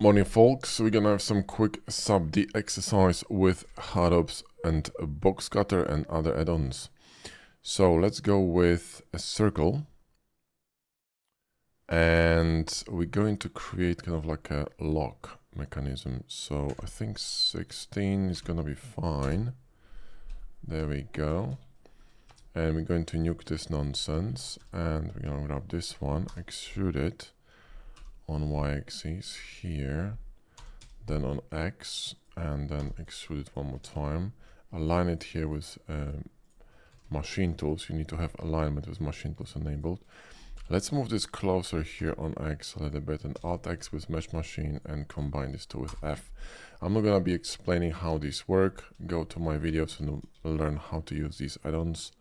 Morning folks, we're gonna have some quick sub-D exercise with hardtops and a box cutter and other add-ons. So let's go with a circle, and we're going to create kind of like a lock mechanism. So I think 16 is gonna be fine. There we go. And we're going to nuke this nonsense, and we're gonna grab this one, extrude it on y-axis here, then on x, and then extrude it one more time. Align it here with machine tools. You need to have alignment with machine tools enabled. Let's move this closer here on x a little bit, and alt x with mesh machine, and combine this two with F. I'm not gonna be explaining how these work. Go to my videos and learn how to use these add-ons.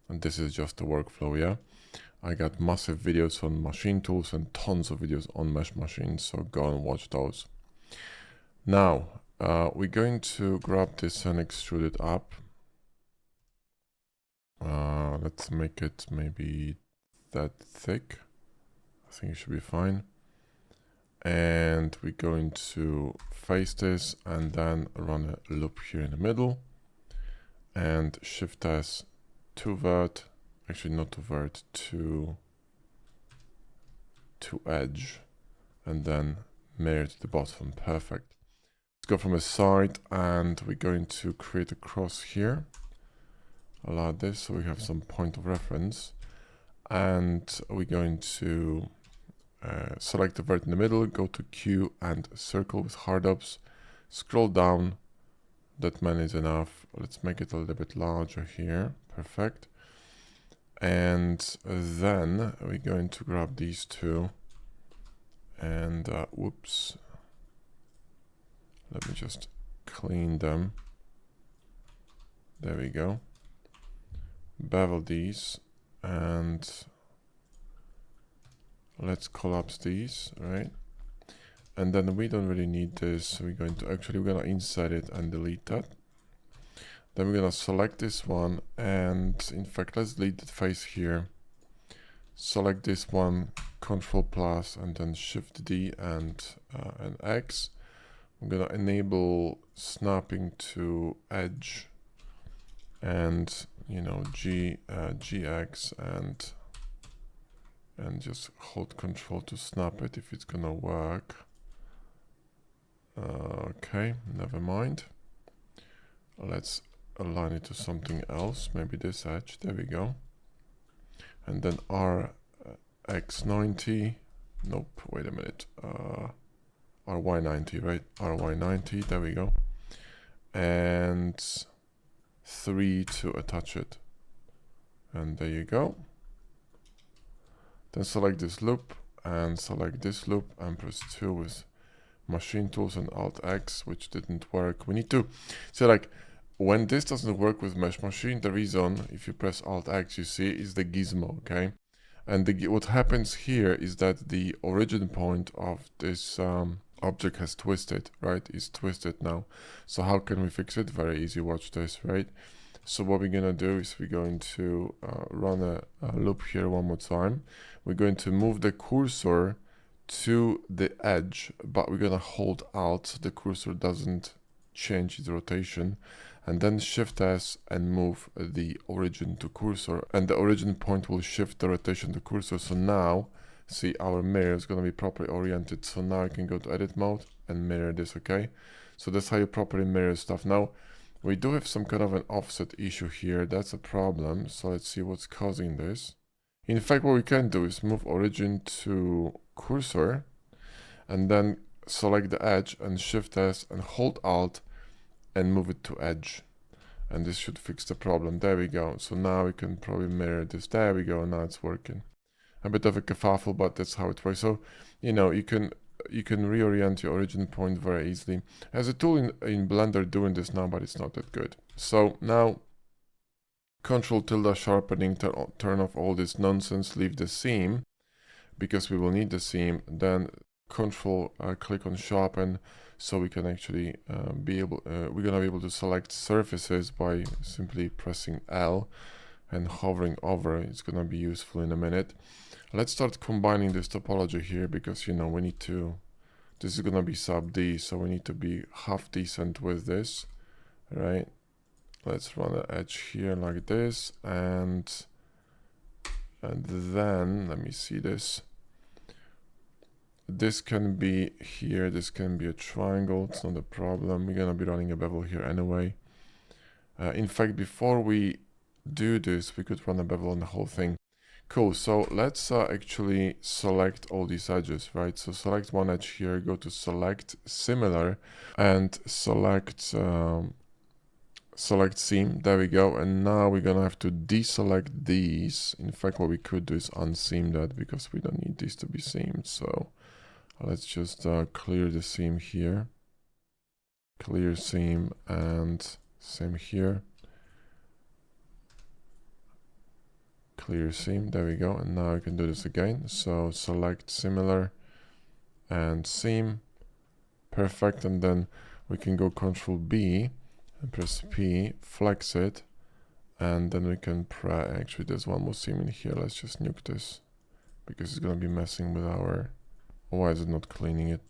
And this is just the workflow, yeah? I got massive videos on machine tools and tons of videos on mesh machines, so go and watch those. Now, we're going to grab this and extrude it up. Let's make it maybe that thick. I think it should be fine. And we're going to face this and then run a loop here in the middle. And Shift S to vert. Actually, not to vert, to edge, and then mirror to the bottom. Perfect. Let's go from the side, and we're going to create a cross here. Allow this so we have some point of reference, and we're going to select the vert in the middle, go to Q and circle with hardtops, scroll down. That many is enough. Let's make it a little bit larger here. Perfect. And then we're going to grab these two and whoops, let me just clean them. There we go. Bevel these, and let's collapse these, right? And then we don't really need this. We're gonna insert it and delete that. Then we're gonna select this one, and in fact, let's delete the face here. Select this one, Control plus, and then Shift D and X. I'm gonna enable snapping to edge, and you know GX, and just hold Control to snap it if it's gonna work. Okay, never mind. Let's align it to something else, maybe this edge. There we go. And then RX90, nope, wait a minute, RY90, right? RY90, there we go. And 3 to attach it. And there you go. Then select this loop and select this loop and press 2 with machine tools and Alt X, which didn't work. We need to, so like, when this doesn't work with mesh machine, the reason, if you press Alt X, you see, is the gizmo, okay? And what happens here is that the origin point of this object has twisted, right? It's twisted now. So how can we fix it? Very easy, watch this, right? So what we're gonna do is we're going to run a loop here one more time. We're going to move the cursor to the edge, but we're gonna hold Alt so the cursor doesn't change its rotation, and then Shift S and move the origin to cursor, and the origin point will shift the rotation to cursor. So now, see, our mirror is going to be properly oriented. So now I can go to edit mode and mirror this, okay? So that's how you properly mirror stuff. Now, we do have some kind of an offset issue here. That's a problem. So let's see what's causing this. In fact, what we can do is move origin to cursor, and then select the edge and Shift S and hold Alt and move it to edge, and this should fix the problem. There we go. So now we can probably mirror this. There we go. Now it's working. A bit of a kerfuffle, but that's how it works. So you know, you can reorient your origin point very easily. As a tool in Blender doing this now, but it's not that good. So now Control tilde sharpening, turn off all this nonsense, leave the seam because we will need the seam. Then Control click on sharpen, so we can actually we're gonna be able to select surfaces by simply pressing L and hovering over. It's gonna be useful in a minute. Let's start combining this topology here, because you know we need to This is gonna be sub D, so we need to be half decent with this, right? Let's run an edge here like this, and then let me see this. This can be here, this can be a triangle, it's not a problem. We're gonna be running a bevel here anyway. In fact, before we do this, we could run a bevel on the whole thing. Cool, so let's actually select all these edges, right? So select one edge here, go to select similar, and select seam. There we go. And now we're gonna have to deselect these. In fact, what we could do is unseam that, because we don't need these to be seamed. So let's just clear the seam here, clear seam, and same here. Clear seam, there we go. And now I can do this again. So select similar and seam, perfect. And then we can go Control B and press P, flex it, and then we can actually there's one more seam in here. Let's just nuke this, because it's gonna be messing with our, why is it not cleaning it?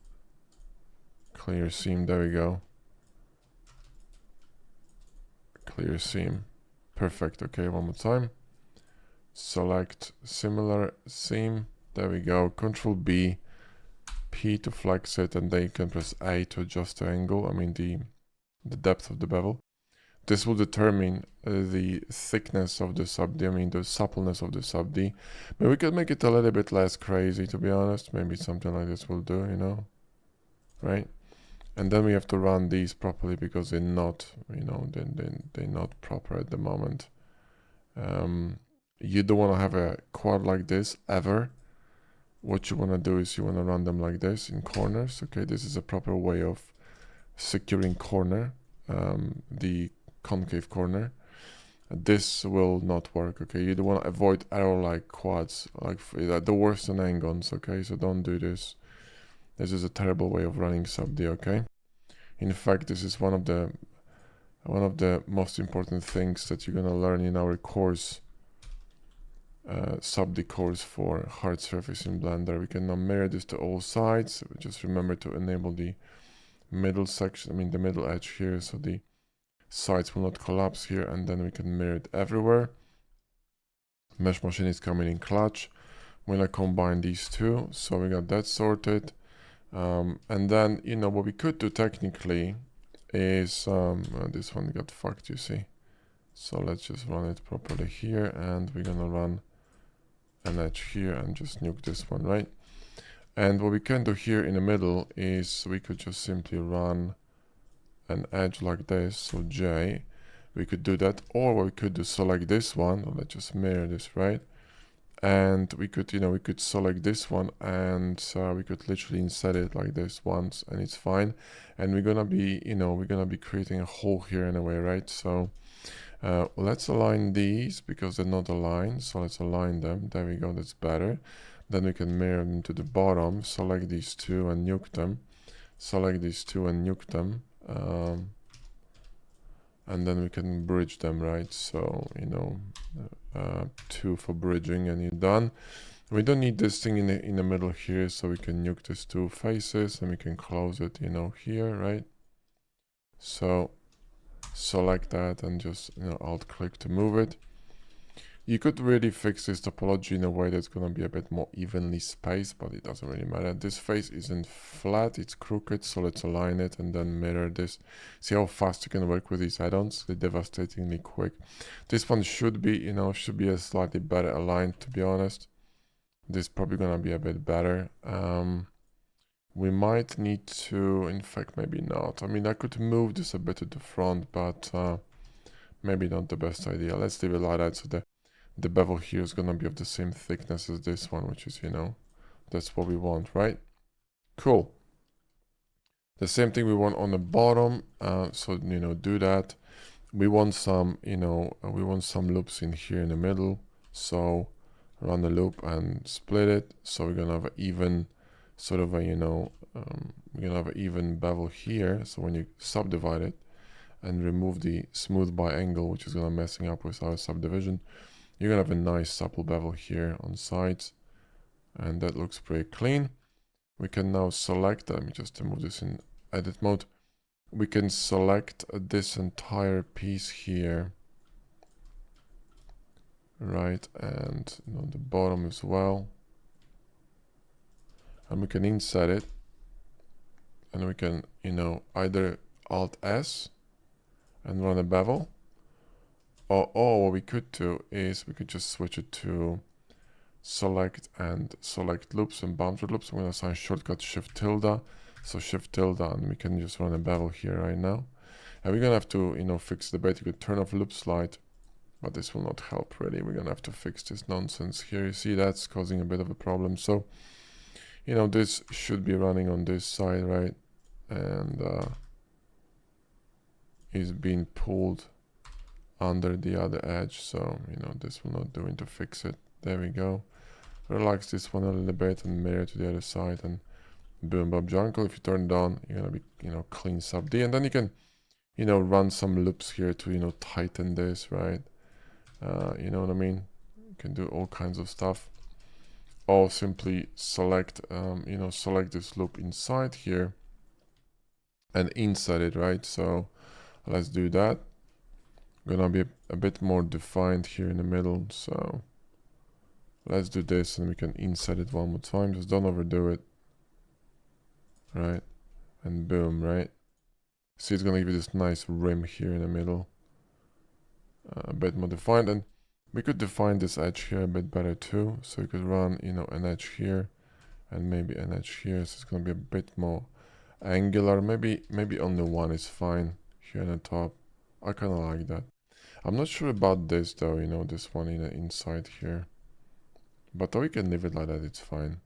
Clear seam, there we go. Clear seam, perfect. Okay, one more time. Select similar seam, there we go. Control B, P to flex it, and then you can press A to adjust the angle, I mean the depth of the bevel. This will determine the thickness of the sub D, I mean the suppleness of the sub D. But we can make it a little bit less crazy, to be honest. Maybe something like this will do, you know, right? And then we have to run these properly, because they're not, you know, they're not proper at the moment. You don't want to have a quad like this ever. What you want to do is you want to run them like this in corners. Okay, this is a proper way of securing corner, the concave corner. This will not work. Okay, you don't want to avoid arrow like quads, like the worst on angons. Okay, so don't do this. This is a terrible way of running sub D. Okay, in fact, this is one of the most important things that you're gonna learn in our course, sub D course for hard surface in Blender. We can now mirror this to all sides. Just remember to enable the middle section, I mean the middle edge here, so the sides will not collapse here, and then we can mirror it everywhere. Mesh machine is coming in clutch. We're gonna combine these two, so we got that sorted. And then, you know, what we could do technically is, this one got fucked, you see. So let's just run it properly here, and we're gonna run an edge here and just nuke this one, right? And what we can do here in the middle is we could just simply run an edge like this, so J. We could do that, or what we could do, select this one, let's just mirror this, right? And we could, you know, we could select this one, and we could literally insert it like this once, and it's fine. And we're gonna be, you know, we're gonna be creating a hole here anyway, right? So let's align these, because they're not aligned, so let's align them. There we go, that's better. Then we can mirror them to the bottom, select these two and nuke them, select these two and nuke them, and then we can bridge them, right? So, you know, 2 for bridging, and you're done. We don't need this thing in the middle here, so we can nuke these 2 faces, and we can close it, you know, here, right? So select that and just, you know, alt click to move it. You could really fix this topology in a way that's going to be a bit more evenly spaced, but it doesn't really matter. This face isn't flat, it's crooked, so let's align it and then mirror this. See how fast you can work with these add-ons? They're devastatingly quick. This one should be, you know, should be a slightly better aligned, to be honest. This is probably going to be a bit better. We might need to, in fact, maybe not. I mean, I could move this a bit to the front, but maybe not the best idea. Let's leave it like that, so the bevel here is gonna be of the same thickness as this one, which is, you know, that's what we want, right? Cool. The same thing we want on the bottom, so, you know, do that. We want some, you know, we want some loops in here in the middle, so run the loop and split it. So we're gonna have an even, sort of a, you know, we're gonna have an even bevel here. So when you subdivide it and remove the smooth by angle, which is gonna messing up with our subdivision, you're gonna have a nice supple bevel here on sides, and that looks pretty clean. we can now select, let me just move this in edit mode. We can select this entire piece here, right, and on the bottom as well. And we can insert it, and we can, either Alt S and run a bevel, or what we could do is we could just switch it to select loops and boundary loops. I'm going to assign shortcut Shift tilde, so Shift tilde, and we can just run a bevel here right now. And we're gonna have to, fix the bait. You could turn off loop slide, but this will not help really. We're gonna have to fix this nonsense here. You see that's causing a bit of a problem. So, this should be running on this side, right? And is being pulled under the other edge. So, this will not do it to fix it. There we go. Relax this one a little bit and mirror to the other side, and boom, bob, jungle. If you turn it on, you're gonna be, clean sub D, and then you can, run some loops here to, tighten this, right? You know what I mean? You can do all kinds of stuff. Or simply select, select this loop inside here and insert it, right? So let's do that. Gonna be a bit more defined here in the middle. So let's do this, and we can insert it one more time. Just don't overdo it, right? And boom, right? See, it's gonna give you this nice rim here in the middle, a bit more defined. And we could define this edge here a bit better too. So you could run, an edge here and maybe an edge here. So it's gonna be a bit more angular. Maybe only one is fine here on the top. I kind of like that. I'm not sure about this though, this one in the inside here, but we can leave it like that. It's fine.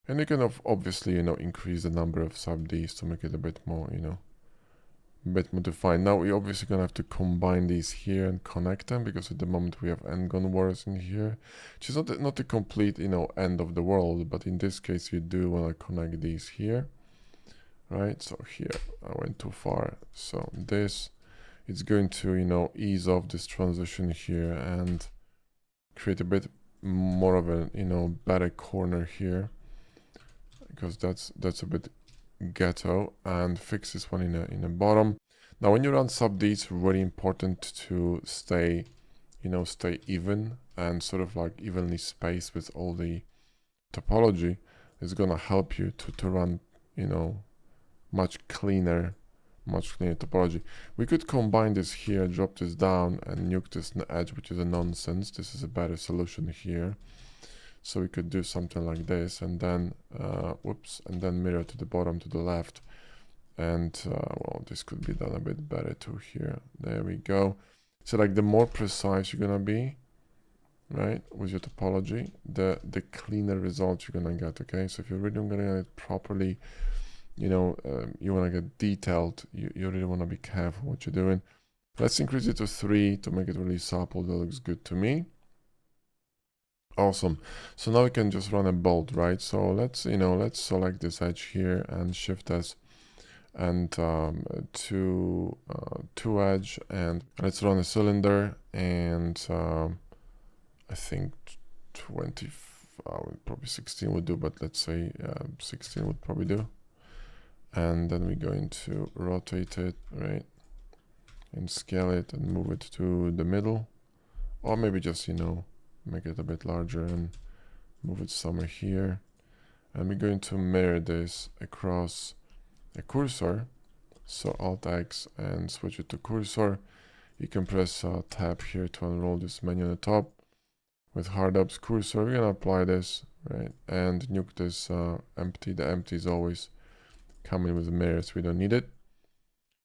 And you can obviously, increase the number of sub Ds to make it a bit more, a bit more defined. Now we're obviously gonna have to combine these here and connect them, because at the moment we have n-gon words in here, which is not the complete, end of the world, but in this case you do want to connect these here, right? So here I went too far. So this, it's going to, ease off this transition here and create a bit more of a, better corner here, because that's a bit ghetto, and fix this one in the bottom. Now when you run sub D, it's really important to stay even and sort of like evenly spaced with all the topology. It's gonna help you to run much cleaner topology. We could combine this here, drop this down, and nuke this edge, which is a nonsense. This is a better solution here. So we could do something like this, and then whoops, and then mirror to the bottom to the left. And well, this could be done a bit better too here. There we go. So like the more precise you're gonna be, right, with your topology, the cleaner results you're gonna get. Okay, so if you're really gonna get it properly, you want to get detailed, you really want to be careful what you're doing. Let's increase it to 3 to make it really supple. That looks good to me. Awesome. So now we can just run a bolt, right? So let's select this edge here and Shift S and to edge, and let's run a cylinder, and I think 20, probably 16 would do, but let's say 16 would probably do. And then we're going to rotate it, right, and scale it and move it to the middle, or maybe just make it a bit larger and move it somewhere here. And we're going to mirror this across a cursor, so Alt X and switch it to cursor. You can press tab here to unroll this menu on the top. With hard ups cursor, we're gonna apply this, right, and nuke this empty. The empty is always coming with the mirrors. We don't need it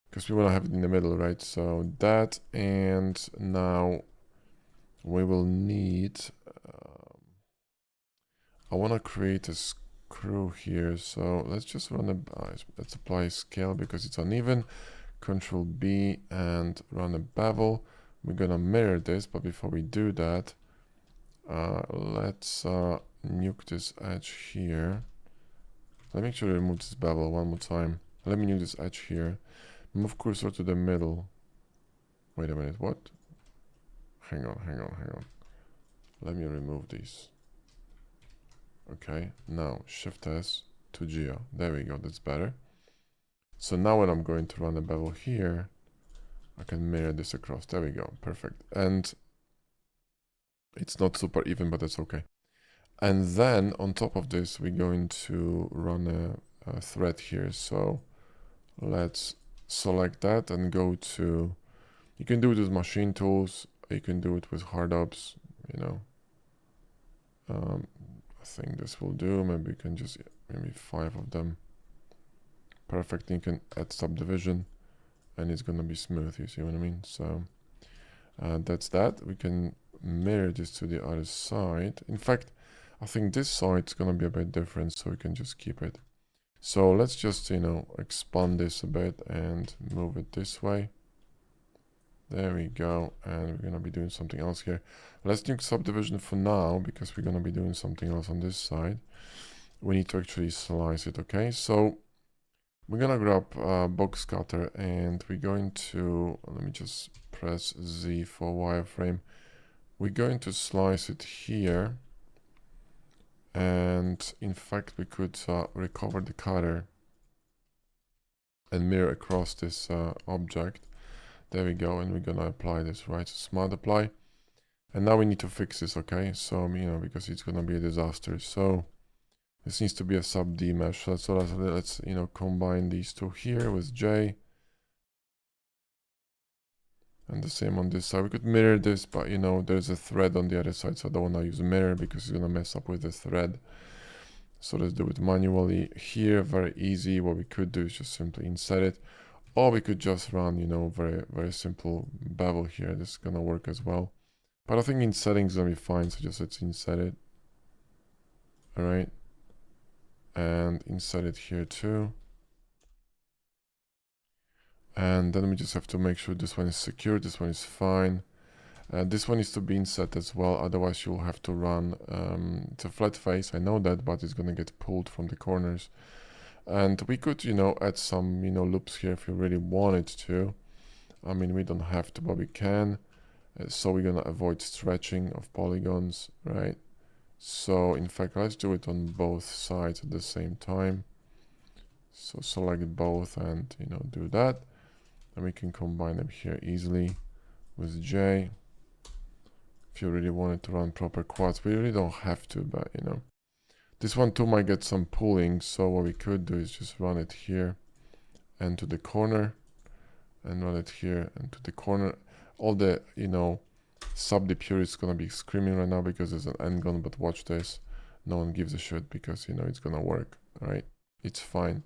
because we want to have it in the middle, right? So that, and now we will need I want to create a screw here, so let's just run let's apply scale because it's uneven. Control B and run a bevel. We're gonna mirror this, but before we do that, let's nuke this edge here. Let me actually remove this bevel one more time. Let me nuke this edge here. Move cursor to the middle. Wait a minute, what? Hang on. Let me remove these. Okay, now Shift S to Geo. There we go, that's better. So now when I'm going to run a bevel here, I can mirror this across. There we go, perfect. And it's not super even, but that's okay. And then on top of this, we're going to run a thread here. So let's select that and go to, you can do it with machine tools, you can do it with hard ops, you know. I think this will do. Maybe you can just, maybe 5 of them. Perfect. You can add subdivision and it's gonna be smooth, you see what I mean? So that's that. We can mirror this to the other side. In fact, I think this side's gonna be a bit different, so we can just keep it. So let's just, you know, expand this a bit and move it this way. There we go. And we're gonna be doing something else here. Let's do subdivision for now, because we're gonna be doing something else on this side. We need to actually slice it, okay? So we're gonna grab box cutter and we're going to, let me just press Z for wireframe. We're going to slice it here. And in fact, we could recover the cutter and mirror across this object. There we go. And we're gonna apply this, right? So smart apply. And now we need to fix this, okay? So, you know, because it's gonna be a disaster. So this needs to be a sub D mesh. So let's, you know, combine these two here with J. And the same on this side. We could mirror this, but you know, there's a thread on the other side, so I don't want to use a mirror because it's gonna mess up with the thread. So let's do it manually here. Very easy. What we could do is just simply insert it, or we could just run, you know, very simple bevel here. This is gonna work as well. But I think in settings gonna be fine. So just let's insert it. All right, and insert it here too. And then we just have to make sure this one is secure, this one is fine. This one needs to be inset as well, otherwise you'll have to run, it's a flat face, I know that, but it's gonna get pulled from the corners. And we could, you know, add some, you know, loops here if you really wanted to. I mean, we don't have to, but we can. So we're gonna avoid stretching of polygons, right? So in fact, let's do it on both sides at the same time. So select both and, you know, do that. And we can combine them here easily with J. If you really wanted to run proper quads, we really don't have to, but you know. This one too might get some pooling, so what we could do is just run it here and to the corner, and run it here and to the corner. All the, you know, sub D pure is gonna be screaming right now because there's an end gun, but watch this. No one gives a shit because, you know, it's gonna work, alright? It's fine.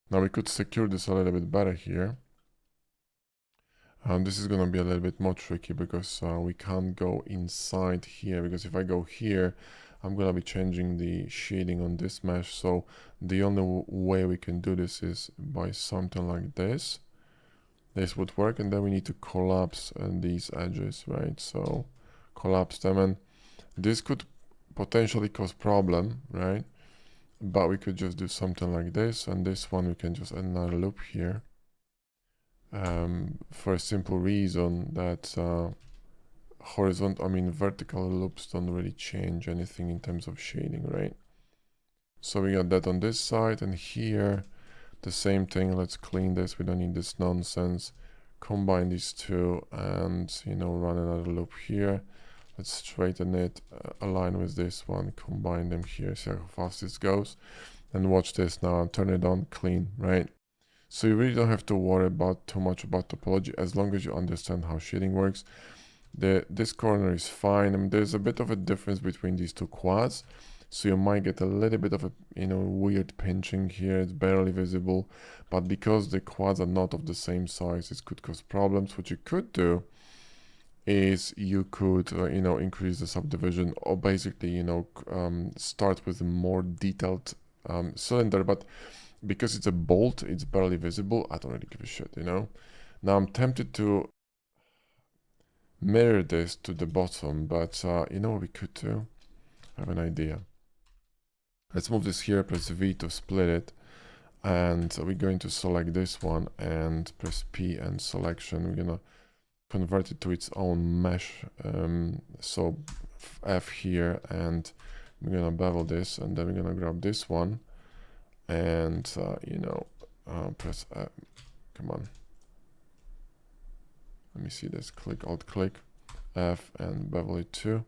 Now we could secure this a little bit better here. This is going to be a little bit more tricky because we can't go inside here, because if I go here, I'm going to be changing the shading on this mesh. So the only way we can do this is by something like this. This would work, and then we need to collapse these edges, right? So collapse them, and this could potentially cause problem, right? But we could just do something like this, and this one we can just add another loop here. For a simple reason that vertical loops don't really change anything in terms of shading, right? So we got that on this side, and here the same thing. Let's clean this. We don't need this nonsense. Combine these two and, you know, run another loop here. Let's straighten it, align with this one, combine them here, see how fast this goes. And watch this now, turn it on, clean, right? So you really don't have to worry about too much about topology as long as you understand how shading works. This corner is fine. I mean, there's a bit of a difference between these two quads, so you might get a little bit of a, you know, weird pinching here. It's barely visible, but because the quads are not of the same size, it could cause problems. What you could do is you could, you know, increase the subdivision, or basically, you know, start with a more detailed cylinder, but because it's a bolt, it's barely visible. I don't really give a shit, you know. Now I'm tempted to mirror this to the bottom, but you know what we could do? I have an idea. Let's move this here, press V to split it, and we're going to select this one and press P and selection. We're gonna convert it to its own mesh. So F here, and we're gonna bevel this, and then we're gonna grab this one, and you know, press come on, let me see this, click, alt click F and bevel it too,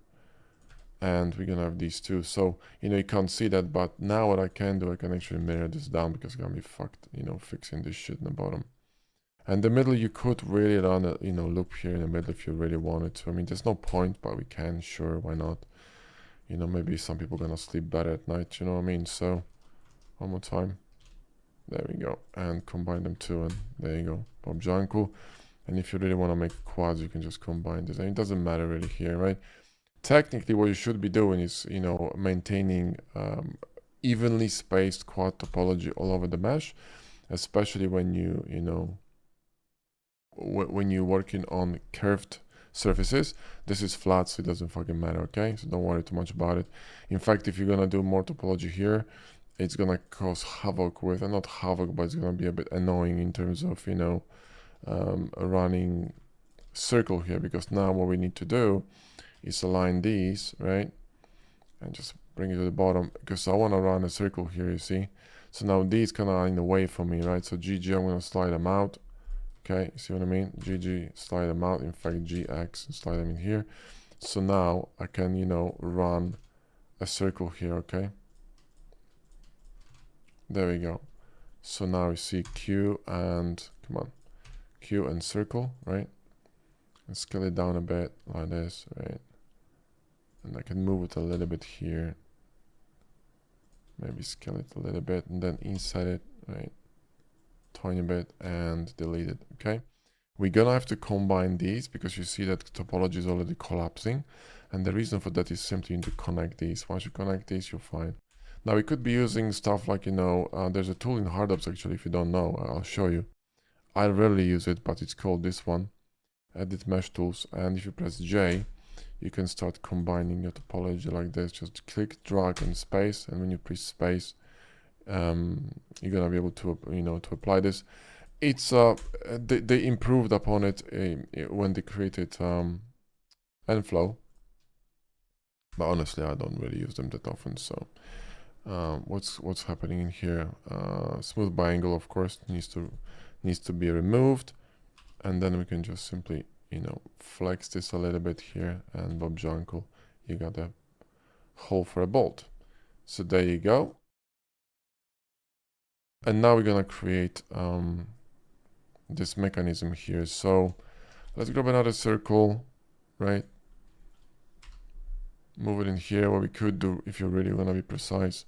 and we're gonna have these two. So you know, you can't see that, but now what I can do, I can actually mirror this down, because it's gonna be fucked, you know, fixing this shit in the bottom. And the middle, you could really run a, you know, loop here in the middle if you really wanted to. I mean, there's no point, but we can, sure, why not? You know, maybe some people are gonna sleep better at night, you know what I mean? So one more time, there we go, and combine them two, and there you go, Bobjanko. And if you really want to make quads, you can just combine this, and it doesn't matter really here, right? Technically, what you should be doing is, you know, maintaining evenly spaced quad topology all over the mesh, especially when you know, when you're working on curved surfaces. This is flat, so it doesn't fucking matter, okay? So don't worry too much about it. In fact, if you're gonna do more topology here, it's gonna cause havoc with, and not havoc, but it's gonna be a bit annoying in terms of, you know, running circle here, because now what we need to do is align these, right? And just bring it to the bottom, because I want to run a circle here, you see? So now these kind of are in the way for me, right? So GG, I'm gonna slide them out. Okay, see what I mean? GG, slide them out. In fact, GX, and slide them in here. So now I can, you know, run a circle here, okay? There we go. So now we see Q and, come on, Q and circle, right? And scale it down a bit like this, right? And I can move it a little bit here. Maybe scale it a little bit, and then inside it, right? Tiny bit, and delete it, okay? We're gonna have to combine these, because you see that topology is already collapsing, and the reason for that is simply to connect these. Once you connect these, you're fine. Now we could be using stuff like, you know, there's a tool in Hardops, actually, if you don't know, I'll show you. I rarely use it, but it's called this one, Edit Mesh Tools, and if you press J, you can start combining your topology like this. Just click, drag, and space, and when you press space, you're gonna be able to, you know, to apply this. It's they improved upon it when they created Enflow, but honestly, I don't really use them that often. So what's happening in here? Smooth biangle, of course, needs to be removed, and then we can just simply, you know, flex this a little bit here, and Bobjanko, you got a hole for a bolt. So there you go. And now we're gonna create this mechanism here. So let's grab another circle, right? Move it in here. What we could do, if you really want to be precise,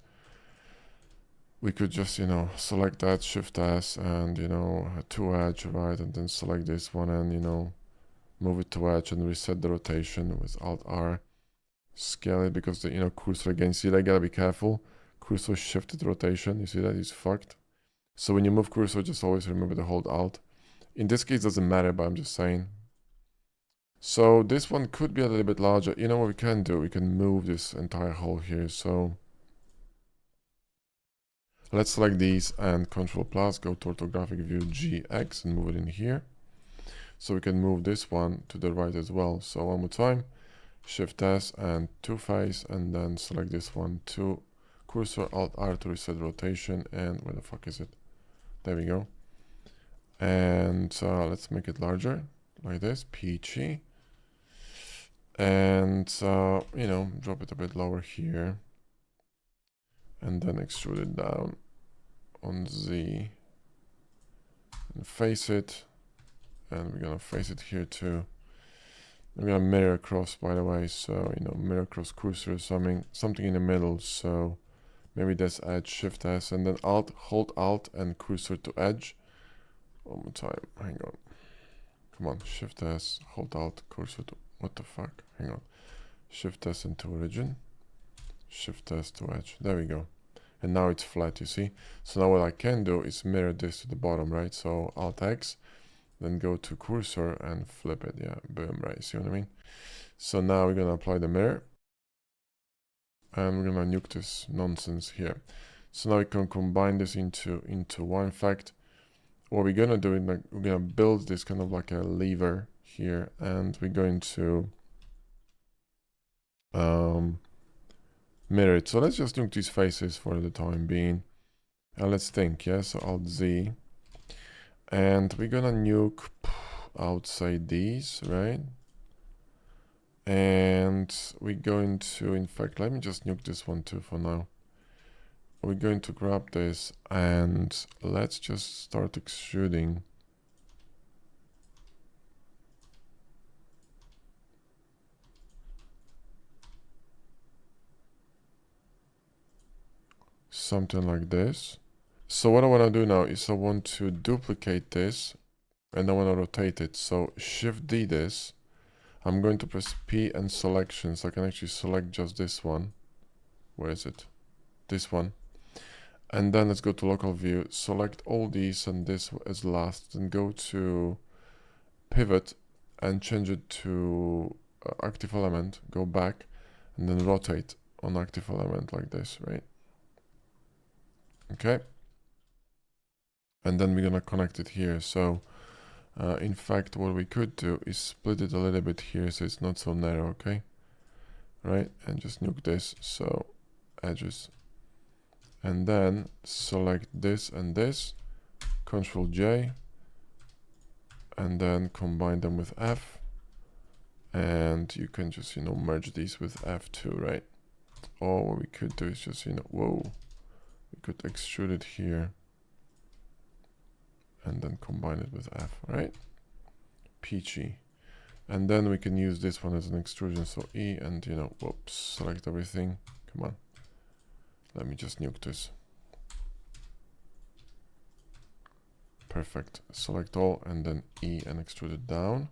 we could just, you know, select that, Shift S, and, you know, to edge, right? And then select this one, and, you know, move it to edge, and reset the rotation with Alt R. Scale it, because the, you know, cursor, again, see that, I gotta be careful. Cursor shifted rotation, you see that, it's fucked. So when you move cursor, just always remember to hold Alt. In this case, doesn't matter, but I'm just saying. So this one could be a little bit larger. You know what we can do? We can move this entire hole here. So let's select these and Control plus, go to orthographic view GX and move it in here. So we can move this one to the right as well. So one more time, Shift S and two face, and then select this one to cursor, Alt R to reset rotation. And where the fuck is it? There we go. And let's make it larger like this, peachy. And you know, drop it a bit lower here, and then extrude it down on Z and face it, and we're gonna face it here too. I'm gonna mirror across, by the way, so, you know, mirror across cursor, something in the middle. So maybe that's edge, Shift S, and then Alt, hold Alt and cursor to edge. One more time, hang on, come on, Shift S, hold Alt, cursor to, what the fuck, hang on, Shift S into origin, Shift S to edge, there we go. And now it's flat, you see. So now what I can do is mirror this to the bottom, right? So Alt X, then go to cursor and flip it, yeah, boom, right, see what I mean? So now we're gonna apply the mirror, and we're gonna nuke this nonsense here. So now we can combine this into one. In fact, what we're gonna do is, like, we're gonna build this kind of like a lever here, and we're going to mirror it. So let's just nuke these faces for the time being. And let's think, yeah? So Alt Z. And we're gonna nuke outside these, right? And we're going to, in fact, let me just nuke this one too for now. We're going to grab this and let's just start extruding. Something like this. So what I want to do now is I want to duplicate this and I want to rotate it. So Shift D this. I'm going to press P and selection so I can actually select just this one. Where is it? This one. And then let's go to local view, select all these and this as last, and go to pivot and change it to active element, go back and then rotate on active element like this, right? Okay. And then we're gonna connect it here. So in fact, what we could do is split it a little bit here so it's not so narrow, okay? Right, and just nuke this, so edges. And then select this and this, Control J, and then combine them with F. And you can just, merge these with F2, right? Or what we could do is just, whoa, we could extrude it here and then combine it with F, right? Peachy. And then we can use this one as an extrusion, so E and, whoops, select everything. Come on. Let me just nuke this. Perfect. Select all and then E and extrude it down.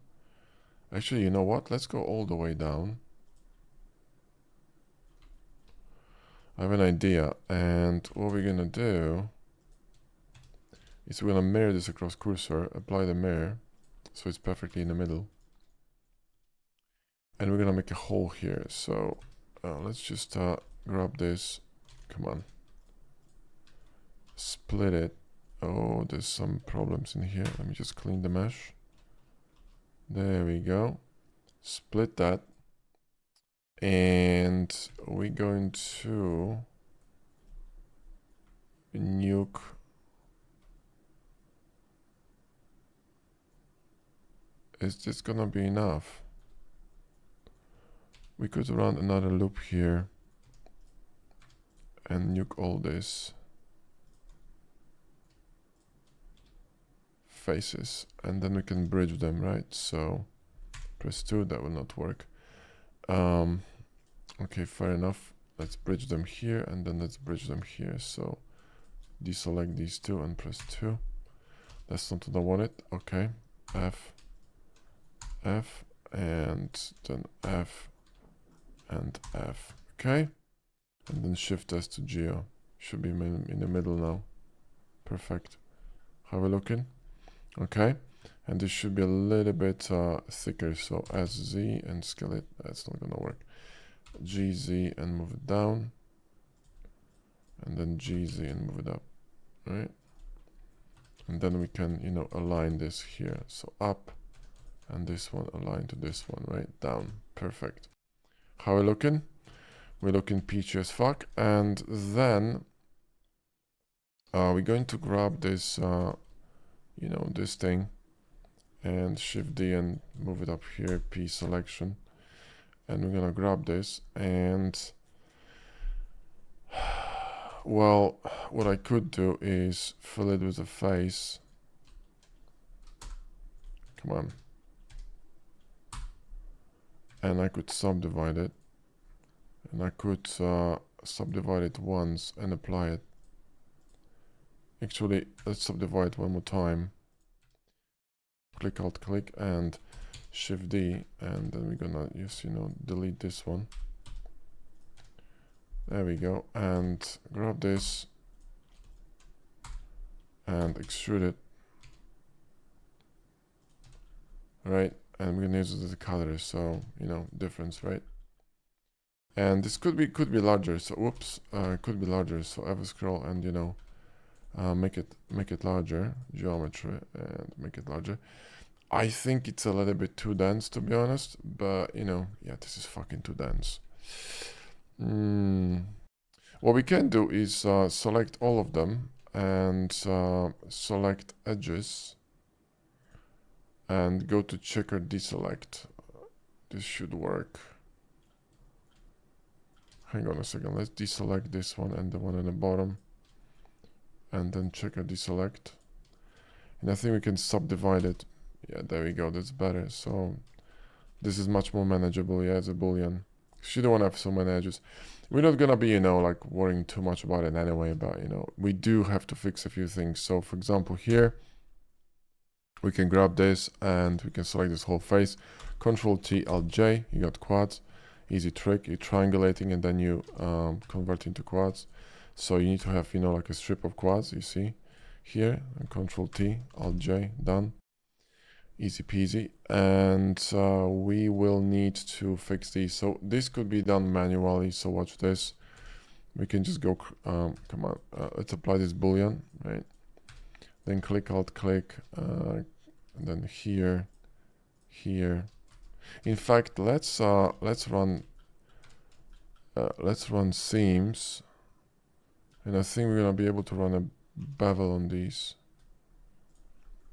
Actually, you know what? Let's go all the way down. I have an idea, and what we're gonna do is we're gonna mirror this across cursor, apply the mirror, so it's perfectly in the middle. And we're gonna make a hole here. So let's just grab this. Come on. Split it. Oh, there's some problems in here. Let me just clean the mesh. There we go. Split that. And we're going to nuke is this gonna be enough? We could run another loop here and nuke all this faces, and then we can bridge them, right? So press 2, that will not work. Okay, fair enough. Let's bridge them here, and then let's bridge them here. So deselect these two and press 2. That's not what I wanted. Okay, F, F, and then F, and F. Okay, and then Shift S to Geo. Should be in the middle now. Perfect. How are we looking? Okay, and this should be a little bit thicker. So SZ and scale it. That's not gonna work. GZ and move it down, and then GZ and move it up, right? And then we can, align this here. So up, and this one align to this one, right? Down. Perfect. How are we looking? We're looking peachy as fuck. And then we're going to grab this, this thing, and Shift D and move it up here, P selection. And we're gonna grab this and, well, what I could do is fill it with a face. Come on. And I could subdivide it. And I could subdivide it once and apply it. Actually, let's subdivide one more time. Click Alt click and Shift D, and then we're gonna just, delete this one. There we go. And grab this and extrude it. Right? And we're gonna use it as a color, so, difference, right? And this could be larger, so whoops, could be larger. So ever scroll and, make it larger, geometry, and make it larger. I think it's a little bit too dense, to be honest, but yeah, this is fucking too dense. What we can do is select all of them and select edges and go to checker deselect. This should work. Hang on a second, let's deselect this one and the one in the bottom and then checker deselect. And I think we can subdivide it. Yeah, there we go, that's better. So this is much more manageable. Yeah, it's a boolean. You don't want to have so many edges. We're not gonna be, like worrying too much about it anyway, but we do have to fix a few things. So for example, here we can grab this and we can select this whole face. Control T, Alt J, you got quads. Easy trick, you're triangulating and then you convert into quads. So you need to have, like a strip of quads, you see here, and Control T, Alt J, done. Easy peasy. And we will need to fix these. So this could be done manually. So watch this. We can just go, come on, let's apply this boolean, right? Then click, Alt click, and then here, here. In fact, let's run seams, and I think we're gonna be able to run a bevel on these,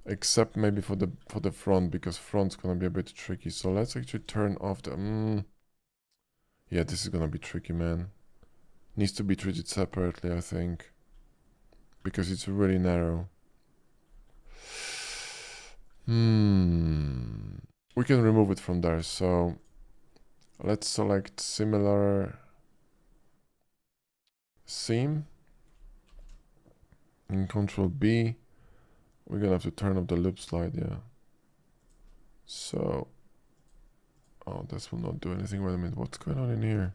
except maybe for the front, because front's gonna be a bit tricky. So let's actually turn off the. Yeah, this is gonna be tricky, man. Needs to be treated separately, I think, because it's really narrow. We can remove it from there. So let's select similar seam and Control B. We're gonna have to turn off the loop slide, yeah. So, oh, this will not do anything. Wait a minute, what's going on in here?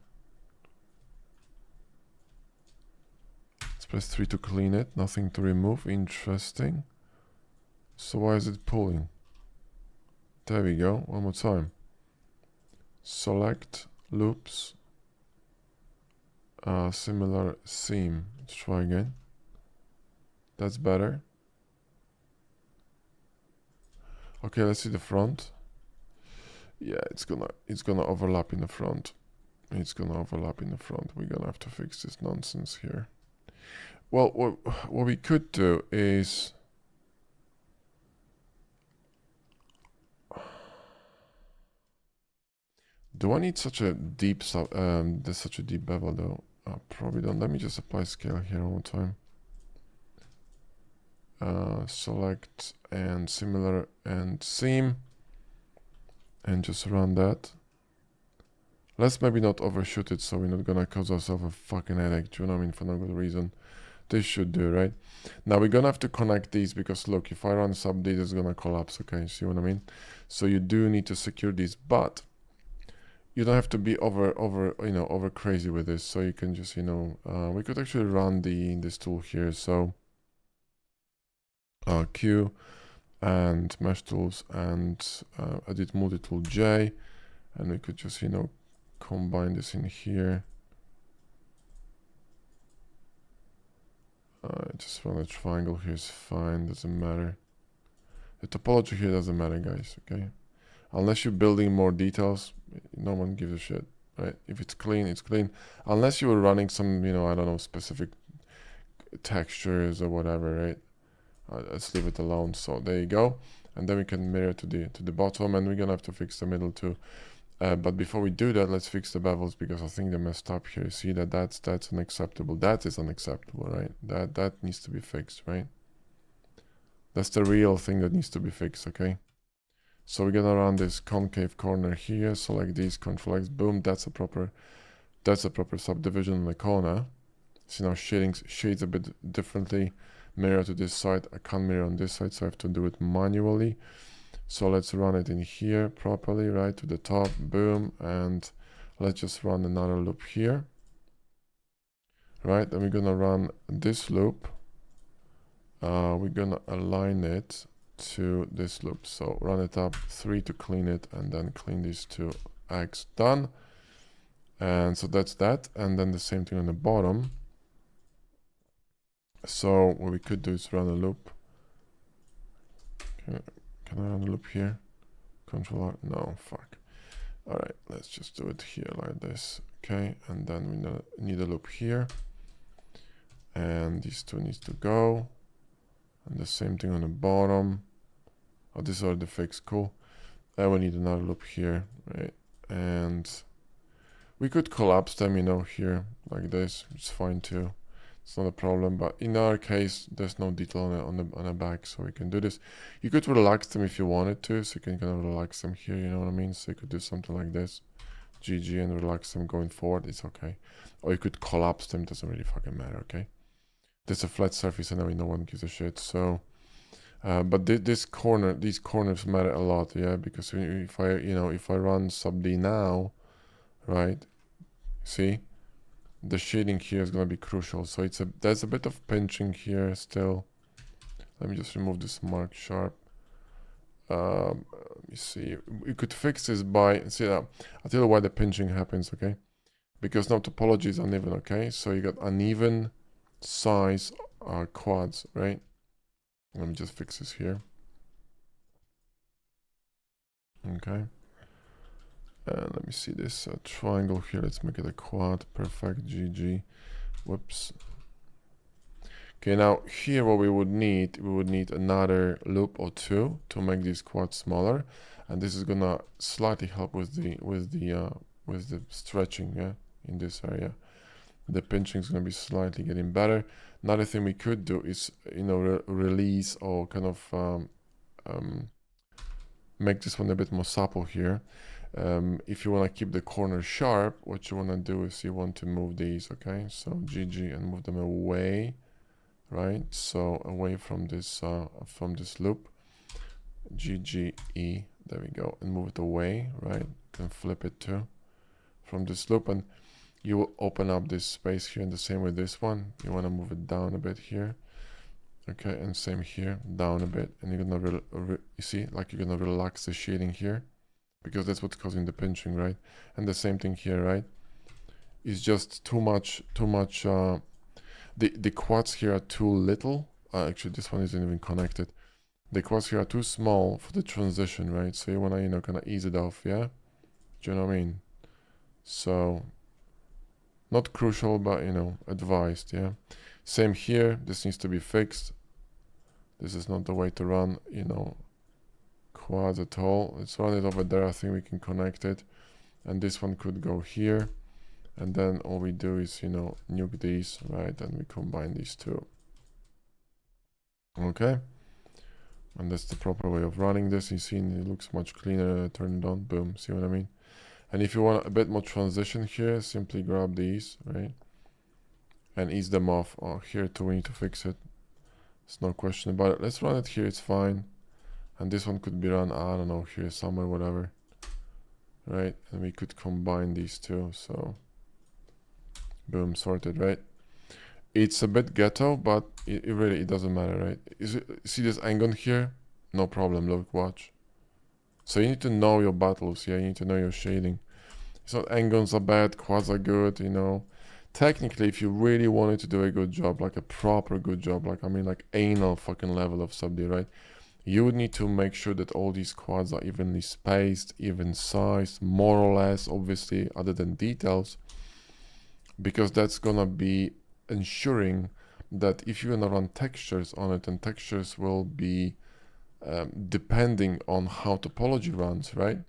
Let's press 3 to clean it, nothing to remove. Interesting. So why is it pulling? There we go, one more time. Select loops, similar seam. Let's try again. That's better. Okay, let's see the front. Yeah, it's gonna overlap in the front. It's gonna overlap in the front. We're gonna have to fix this nonsense here. Well, what we could do is do I need such a deep such a deep bevel though? Probably don't. Let me just apply scale here one more time. Select and similar and seam, and just run that. Let's maybe not overshoot it, so we're not gonna cause ourselves a fucking headache. Do you know what I mean? For no good reason. This should do, right? Now we're gonna have to connect these, because look, if I run sub D, it's gonna collapse. Okay, see what I mean? So you do need to secure these, but you don't have to be over crazy with this. So you can just, we could actually run this tool here. So Q and mesh tools and edit multi-tool J, and we could just, combine this in here. Just run a triangle here is fine, doesn't matter. The topology here doesn't matter, guys, okay? Unless you're building more details, no one gives a shit, right? If it's clean, it's clean. Unless you were running some, I don't know, specific textures or whatever, right? Let's leave it alone. So there you go. And then we can mirror to the bottom, and we're gonna have to fix the middle too. But before we do that, let's fix the bevels, because I think they messed up here. See that's unacceptable. That is unacceptable, right? That needs to be fixed, right? That's the real thing that needs to be fixed, okay? So we're gonna run this concave corner here, select these, Control X, boom, that's a proper subdivision in the corner. See now shades a bit differently. Mirror to this side. I can't mirror on this side, so I have to do it manually. So let's run it in here properly, right to the top, boom, and let's just run another loop here. Right, then we're gonna run this loop. We're gonna align it to this loop. So run it up 3 to clean it, and then clean these two X, done. And so that's that, and then the same thing on the bottom. So what we could do is run a loop. Okay. Can I run a loop here? Control R? No, fuck. Alright, let's just do it here like this. Okay, and then we need a loop here, and these two needs to go, and the same thing on the bottom. Oh, this is already fixed, cool. And we need another loop here, right? And we could collapse them, you know, here like this. It's fine too. It's not a problem. But in our case, there's no detail on the back, so we can do this. You could relax them if you wanted to, so you can kind of relax them here. You know what I mean? So you could do something like this, GG, and relax them going forward. It's okay. Or you could collapse them. Doesn't really fucking matter. Okay. There's a flat surface, and no one gives a shit. So. But these corners matter a lot, yeah, because if I run sub D now, right, see, the shading here is going to be crucial. So there's a bit of pinching here still. Let me just remove this mark sharp. Let me see, you could fix this by, see that, I'll tell you why the pinching happens, okay, because now topology is uneven, okay, so you got uneven size quads, right? Let me just fix this here. Okay. Let me see this triangle here. Let's make it a quad. Perfect. GG. Whoops. Okay, now here what we would need another loop or two to make these quads smaller, and this is gonna slightly help with the stretching, yeah, in this area. The pinching is gonna be slightly getting better. Another thing we could do is, you know, release or kind of make this one a bit more supple here. If you want to keep the corner sharp, what you want to do is you want to move these, okay? So GG and move them away, right? So away from this loop, GGE, there we go, and move it away, right? And flip it too from this loop, and you will open up this space here. And the same with this one, you want to move it down a bit here. Okay, and same here, down a bit, and you're gonna you see, like you're gonna relax the shading here, because that's what's causing the pinching, right? And the same thing here, right? It's just too much. The quads here are too little. Actually, this one isn't even connected. The quads here are too small for the transition, right? So you wanna, you know, kind of ease it off, yeah? Do you know what I mean? So not crucial, but you know, advised, yeah? Same here, this needs to be fixed. This is not the way to run, you know, quads at all. Let's run it over there. I think we can connect it. And this one could go here. And then all we do is, you know, nuke these, right? And we combine these two. Okay. And that's the proper way of running this. You see, it looks much cleaner. Turn it on, boom. See what I mean? And if you want a bit more transition here, simply grab these, right? And ease them off. Oh, here too, we need to fix it. There's no question about it. Let's run it here, it's fine. And this one could be run, I don't know, here somewhere, whatever. Right? And we could combine these two, so boom, sorted, right? It's a bit ghetto, but it doesn't matter, right? See this angle here? No problem, look, watch. So you need to know your battles, yeah, you need to know your shading. It's not angles are bad, quads are good, you know. Technically, if you really wanted to do a good job, like a proper good job, like I mean like anal fucking level of sub D, right? You would need to make sure that all these quads are evenly spaced, even sized, more or less, obviously, other than details, because that's gonna be ensuring that if you're gonna run textures on it, and textures will be depending on how topology runs, right?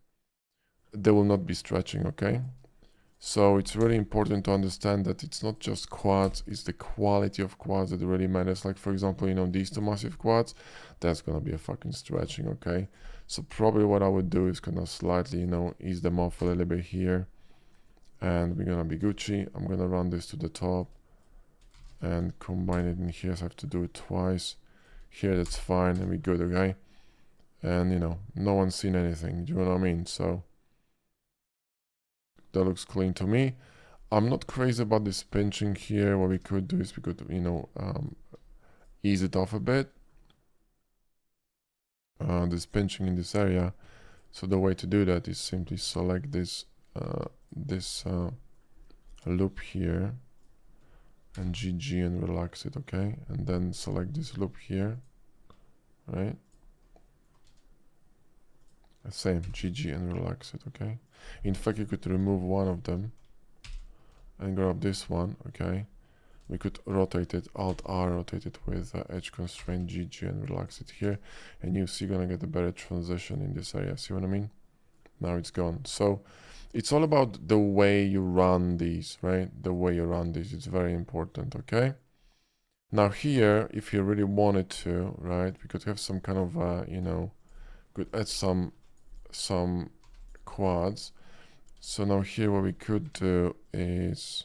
They will not be stretching, okay? So it's really important to understand that it's not just quads, it's the quality of quads that really matters. Like for example, you know, these two massive quads, that's gonna be a fucking stretching, okay? So probably what I would do is kind of slightly, you know, ease them off a little bit here. And we're gonna be Gucci. I'm gonna run this to the top and combine it in here, so I have to do it twice. Here, that's fine, and we're good, okay? And you know, no one's seen anything, do you know what I mean? So that looks clean to me. I'm not crazy about this pinching here. What we could do is we could, you know, ease it off a bit. This pinching in this area. So the way to do that is simply select this loop here and GG and relax it, okay? And then select this loop here, right? Same, GG and relax it, okay? In fact, you could remove one of them and grab this one, okay? We could rotate it, Alt-R, rotate it with edge constraint GG and relax it here. And you see, gonna get a better transition in this area, see what I mean? Now it's gone. So it's all about the way you run these, right? The way you run these, it's very important, okay? Now here, if you really wanted to, right, we could have some kind of, you know, could add some quads. So now here what we could do is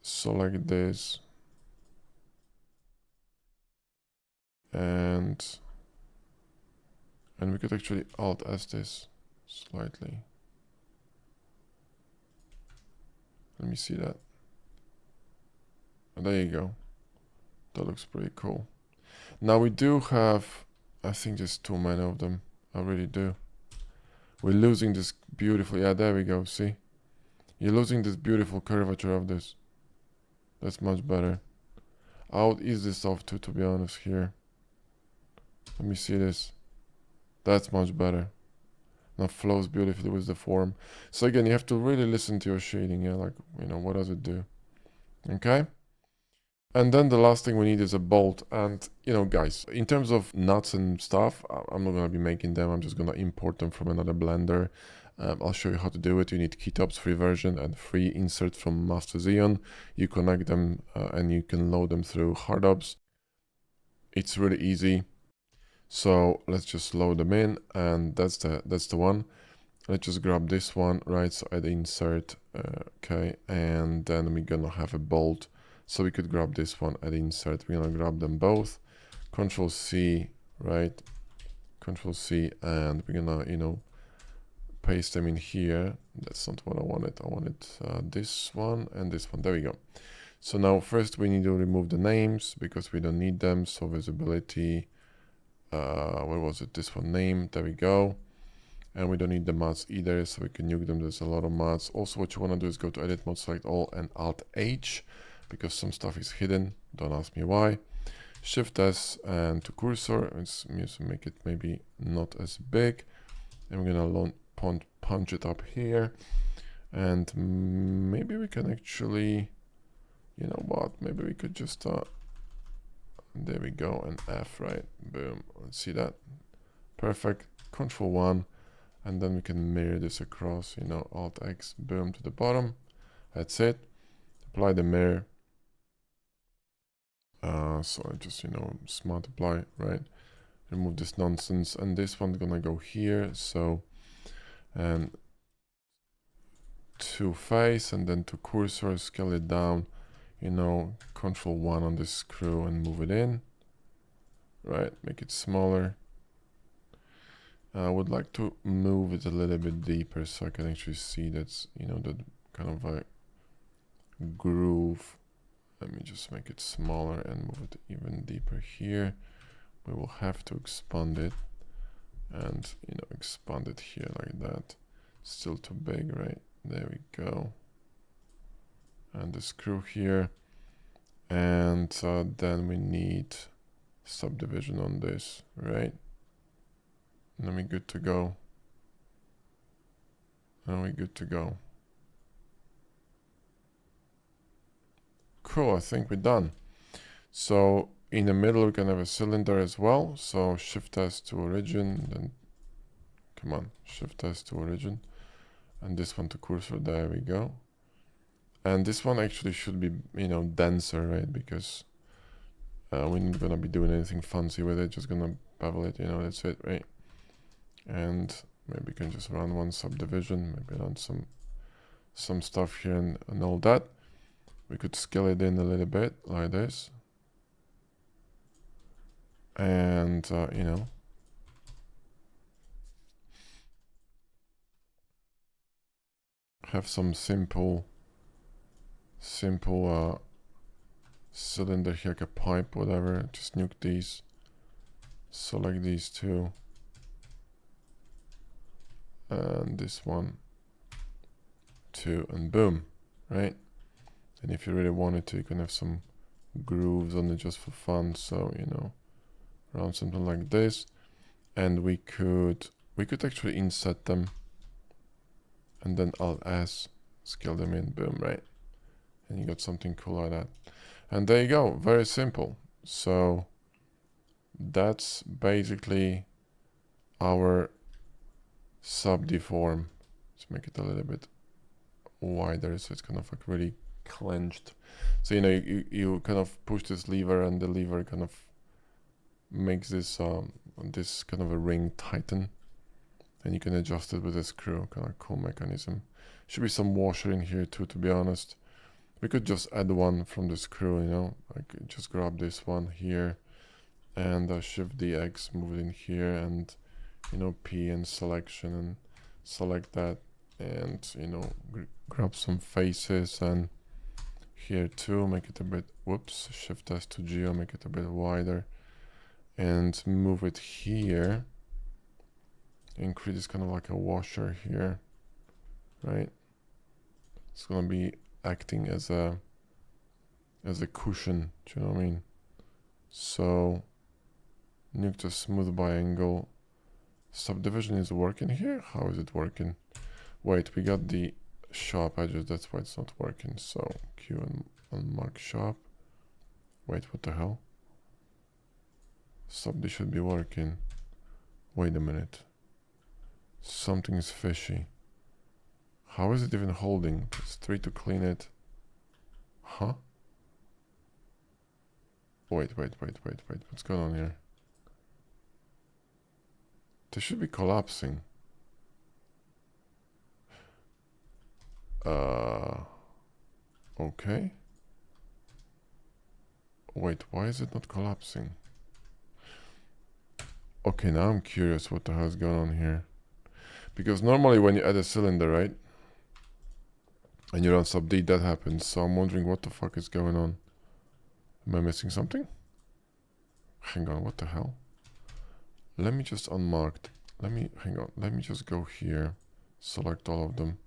select this and we could actually Alt S this slightly. Let me see that. There you go. That looks pretty cool. Now we do have, I think there's too many of them. I really do. We're losing this beautiful, yeah, there we go, see? You're losing this beautiful curvature of this. That's much better. I would ease this off too, to be honest, here. Let me see this. That's much better. Now flows beautifully with the form. So again, you have to really listen to your shading, yeah, like, you know, what does it do? Okay? And then the last thing we need is a bolt. And, you know, guys, in terms of nuts and stuff, I'm not going to be making them. I'm just going to import them from another Blender. I'll show you how to do it. You need Keytop's free version and free inserts from Master Xeon. You connect them and you can load them through HardOps. It's really easy. So let's just load them in, and that's the one. Let's just grab this one, right? So add insert, okay, and then we're gonna have a bolt. So we could grab this one, add insert. We're gonna grab them both. Control C, right? Control C, and we're gonna, you know, paste them in here. That's not what I wanted. I wanted this one and this one. There we go. So now first we need to remove the names because we don't need them. So visibility. Where was it? This one, name. There we go. And we don't need the mods either, so we can nuke them. There's a lot of mods. Also, what you want to do is go to edit mode, select all, and Alt H because some stuff is hidden. Don't ask me why. Shift S and to cursor. Let's make it maybe not as big. And we're gonna punch it up here. And maybe we can actually, you know what? Maybe we could just there we go, and F, right? Boom. Let's see that. Perfect. Control 1, and then we can mirror this across, you know, Alt X, boom, to the bottom. That's it. Apply the mirror. So I just, you know, smart apply, right? Remove this nonsense, and this one's gonna go here. So, and to face, and then to cursor, scale it down. You know, Control 1 on this screw and move it in, right? Make it smaller. I would like to move it a little bit deeper so I can actually see that's, you know, that kind of a groove. Let me just make it smaller and move it even deeper here. We will have to expand it and, you know, expand it here like that. Still too big, right? There we go. And the screw here, and then we need subdivision on this, right? And then we're good to go. And we're good to go. Cool, I think we're done. So in the middle we can have a cylinder as well. So Shift S to origin, then come on, Shift S to origin, and this one to cursor. There we go. And this one actually should be, you know, denser, right? Because we're not gonna be doing anything fancy with it. Just gonna bevel it, you know, that's it, right? And maybe we can just run one subdivision, maybe run some stuff here and all that. We could scale it in a little bit like this. And, you know, have some simple cylinder here, like a pipe, whatever. Just nuke these, select these two, and this one, two, and boom, right? And if you really wanted to, you can have some grooves on it just for fun. So, you know, around something like this, and we could actually inset them, and then Alt S scale them in, boom, right? And you got something cool like that. And there you go, very simple. So that's basically our sub deform. Let's make it a little bit wider so it's kind of like really clenched. So you kind of push this lever and the lever kind of makes this this kind of a ring tighten, and you can adjust it with a screw. Kind of cool mechanism. Should be some washer in here too, to be honest. We could just add one from the screw, like just grab this one here and shift the X, move it in here, and P and selection, and select that, and grab some faces, and here too make it a bit, whoops, shift S to geo, make it a bit wider, and move it here and create this kind of like a washer here, right? It's gonna be acting as a cushion, do you know what I mean? So nuke to smooth by angle. Subdivision is working here. How is it working? Wait, we got the sharp edges, that's why it's not working. So Q and unmark sharp. Wait, what the hell? Sub should be working. Wait a minute. Something is fishy. How is it even holding? It's 3 to clean it. Huh? Wait. What's going on here? This should be collapsing. Okay. Wait, why is it not collapsing? Okay, now I'm curious what the hell is going on here. Because normally when you add a cylinder, right? And you run sub D, that happens. So I'm wondering what the fuck is going on. Am I missing something? Hang on, what the hell? Let me just unmark. Hang on, let me just go here. Select all of them.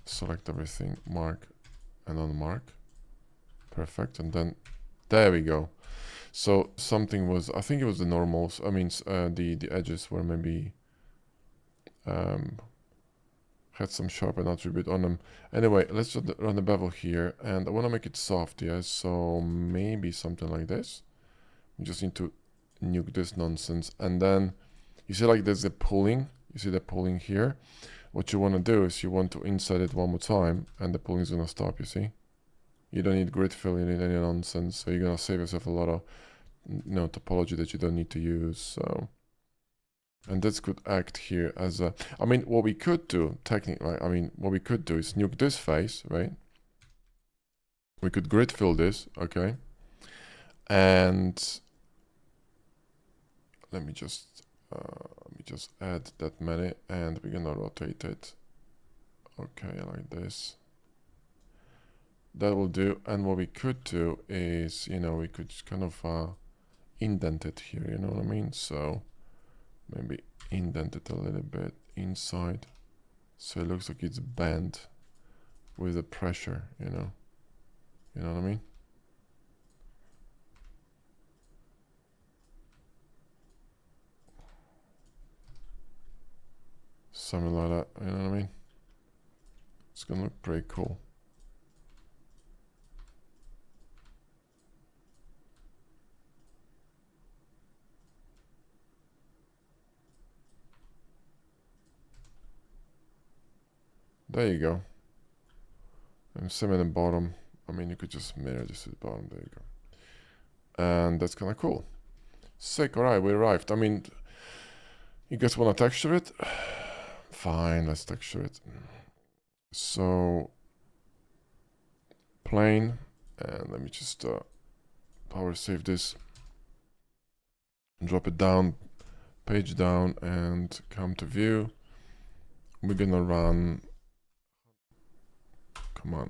Select everything, mark and unmark. Perfect, and then there we go. So something was, I think it was the normals. I mean, the edges were maybe had some sharpen attribute on them. Anyway, let's just run the bevel here, and I want to make it soft, yeah. So maybe something like this. We just need to nuke this nonsense, and then you see like there's a pulling. You see the pulling here. What you want to do is you want to insert it one more time, and the pulling is gonna stop. You see, you don't need grid fill, you need any nonsense. So you're gonna save yourself a lot of topology that you don't need to use. So, and this could act here as a, I mean, what we could do technically, I mean, what we could do is nuke this face, right? We could grid fill this, okay? And let me just add that many, and we're gonna rotate it. Okay, like this. That will do. And what we could do is, we could kind of indent it here, you know what I mean? So maybe indent it a little bit inside, so it looks like it's bent with the pressure, you know what I mean? Something like that, you know what I mean? It's gonna look pretty cool. There you go. And same at the bottom. I mean, you could just mirror this at the bottom. There you go. And that's kind of cool. Sick. All right, we arrived. I mean, you guys want to texture it? Fine, let's texture it. So, plane, and let me just power save this. Drop it down, page down, and come to view. We're gonna run, come on,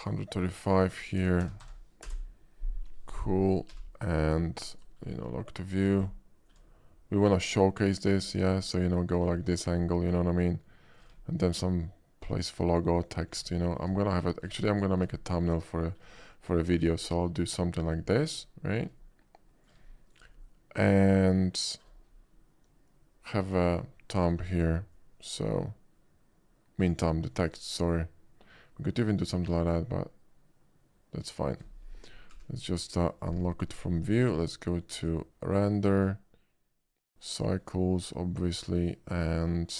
135 here. Cool, and lock to view. We want to showcase this, yeah, so go like this angle, you know what I mean, and then some place for logo text. I'm gonna have it, actually I'm gonna make a thumbnail for a video, so I'll do something like this, right, and have a thumb here. So, thumb, the text, sorry. We could even do something like that, but that's fine. Let's just unlock it from view. Let's go to render, cycles, obviously, and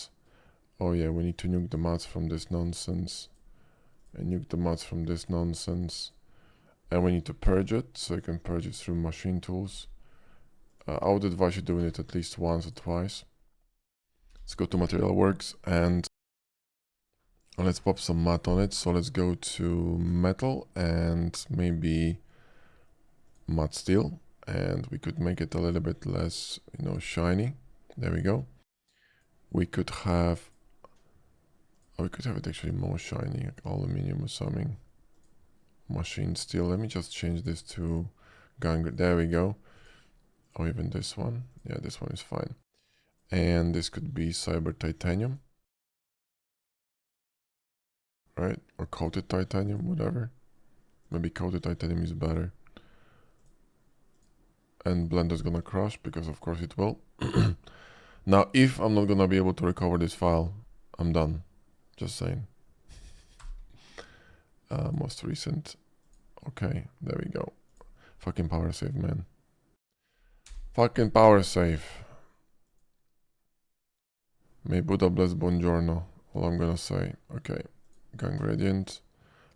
oh yeah, we need to nuke the maths from this nonsense. And nuke the maths from this nonsense. And we need to purge it, so you can purge it through machine tools. I would advise you doing it at least once or twice. Let's go to material works and let's pop some matte on it. So let's go to metal and maybe matte steel, and we could make it a little bit less, you know, shiny. There we go. We could have, we could have it actually more shiny, like aluminum or something. Machine steel. Let me just change this to gangrene. There we go. Or even this one. Yeah, this one is fine. And this could be cyber titanium, right? Or coated titanium, whatever. Maybe coated titanium is better. And Blender's gonna crash because of course it will. Now, if I'm not gonna be able to recover this file, I'm done. Just saying. Most recent. Okay, there we go. Fucking power save, man. Fucking power save. May Buddha bless buongiorno. All I'm gonna say. Okay, gun gradient.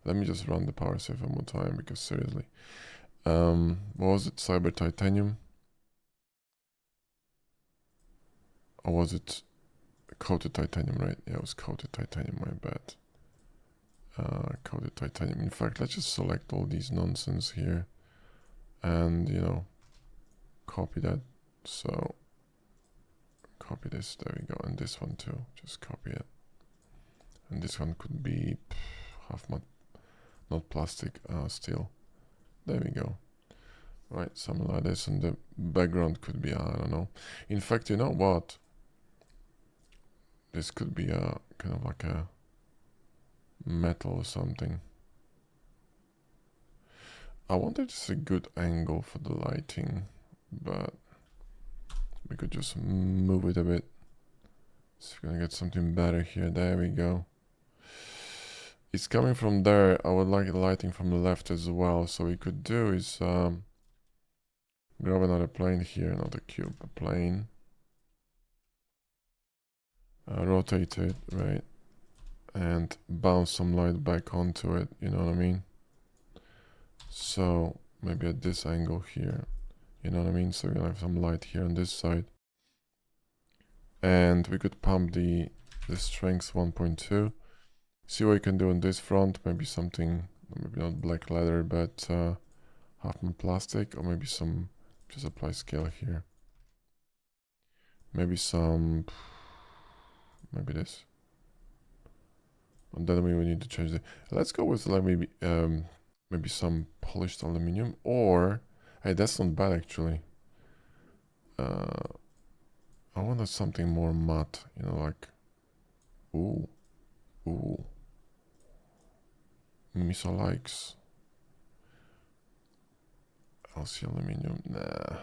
Let me just run the power save one more time because seriously. What was it? Cyber titanium? Or was it coated titanium, right? Yeah, it was coated titanium, my bad. Coated titanium. In fact, let's just select all these nonsense here and, you know, copy that. So copy this, there we go, and this one too, just copy it. And this one could be half matte, not plastic, steel. There we go. Right, something like this, and the background could be, I don't know. In fact, you know what? This could be a kind of like a metal or something. I wanted just a good angle for the lighting, but we could just move it a bit. So we're gonna get something better here. There we go. It's coming from there. I would like the lighting from the left as well. So we could do is grab another plane here, not a cube, a plane. Rotate it, right? And bounce some light back onto it, you know what I mean? So maybe at this angle here, you know what I mean? So we're gonna have some light here on this side. And we could pump the strength 1.2. See what you can do on this front, maybe something, maybe not black leather, but half matte plastic, or maybe some, just apply scale here. Maybe some, maybe this. And then we will need to change the, let's go with like maybe, maybe some polished aluminum, or, hey, that's not bad actually. I wanted something more matte, you know, like, ooh. Misa likes LC aluminum, nah.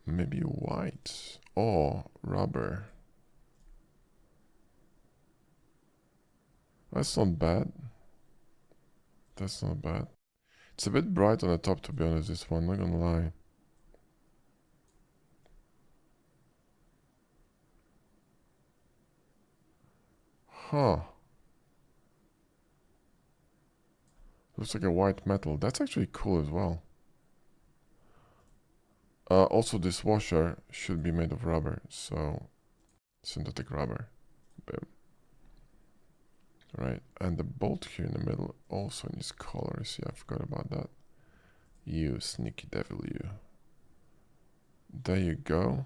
Maybe white or rubber. That's not bad. That's not bad. It's a bit bright on the top, to be honest, this one, not gonna lie. Huh. Looks like a white metal. That's actually cool as well. Also, this washer should be made of rubber, so synthetic rubber. Boom. Right, and the bolt here in the middle also needs colors. Yeah, I forgot about that. You sneaky devil, you. There you go.